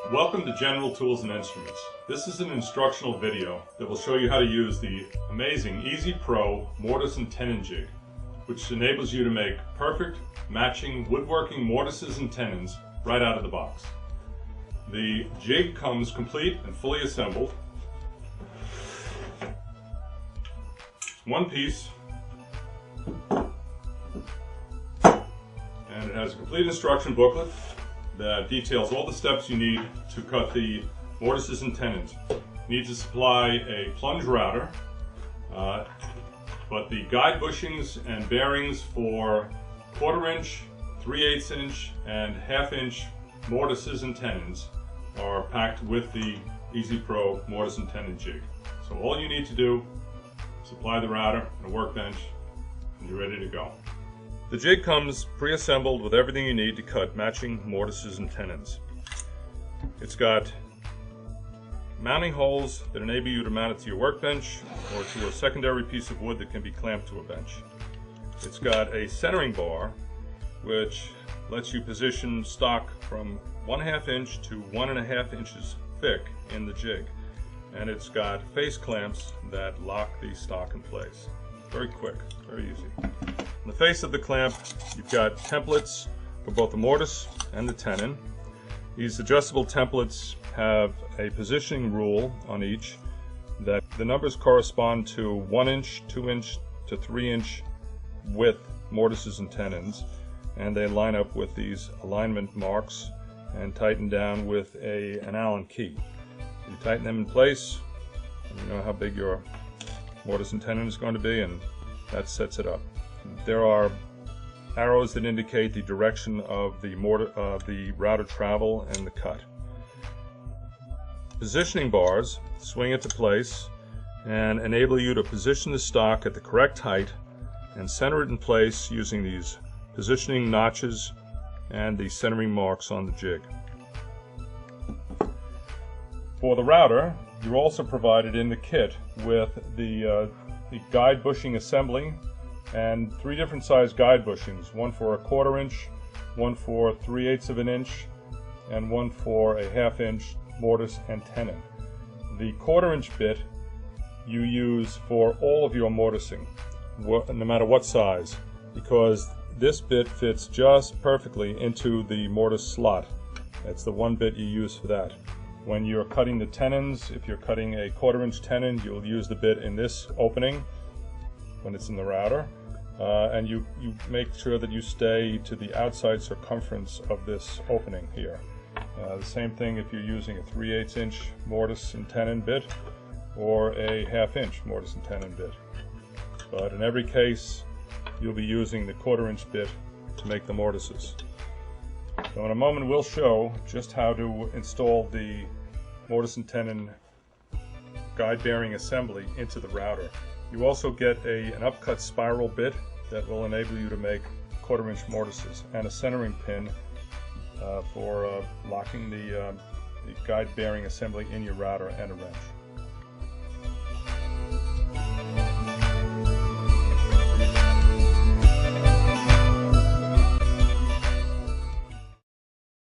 Welcome to General Tools and Instruments. This is an instructional video that will show you how to use the amazing Easy Pro Mortice and Tenon Jig, which enables you to make perfect matching woodworking mortises and tenons right out of the box. The jig comes complete and fully assembled. It's one piece, and it has a complete instruction booklet that details all the steps you need to cut the mortises and tenons. You need to supply a plunge router, but the guide bushings and bearings for 1/4 inch, 3/8 inch, and 1/2 inch mortises and tenons are packed with the Easy Pro Mortice and Tenon Jig. So all you need to do, supply the router and a workbench, and you're ready to go. The jig comes pre-assembled with everything you need to cut matching mortises and tenons. It's got mounting holes that enable you to mount it to your workbench or to a secondary piece of wood that can be clamped to a bench. It's got a centering bar which lets you position stock from 1/2 inch to 1.5 inches thick in the jig. And it's got face clamps that lock the stock in place. Very quick, very easy. On the face of the clamp, you've got templates for both the mortise and the tenon. These adjustable templates have a positioning rule on each that the numbers correspond to 1 inch, 2 inch to 3 inch width mortises and tenons, and they line up with these alignment marks and tighten down with an Allen key. You tighten them in place, and you know how big your mortise and tenon is going to be, and that sets it up. There are arrows that indicate the direction of the router travel and the cut. Positioning bars swing into place and enable you to position the stock at the correct height and center it in place using these positioning notches and the centering marks on the jig. For the router, you're also provided in the kit with the guide bushing assembly and 3 different size guide bushings, one for a 1/4 inch, one for 3/8 of an inch, and one for a 1/2 inch mortise and tenon. The 1/4 inch bit you use for all of your mortising, no matter what size, because this bit fits just perfectly into the mortise slot. That's the one bit you use for that. When you're cutting the tenons, if you're cutting a 1/4 inch tenon, you'll use the bit in this opening when it's in the router, and you make sure that you stay to the outside circumference of this opening here. The same thing if you're using a 3/8 inch mortise and tenon bit or a 1/2 inch mortise and tenon bit. But in every case, you'll be using the 1/4 inch bit to make the mortises. So in a moment we'll show just how to install the mortise and tenon guide bearing assembly into the router. You also get an upcut spiral bit that will enable you to make 1/4 inch mortises, and a centering pin for locking the guide bearing assembly in your router, and a wrench.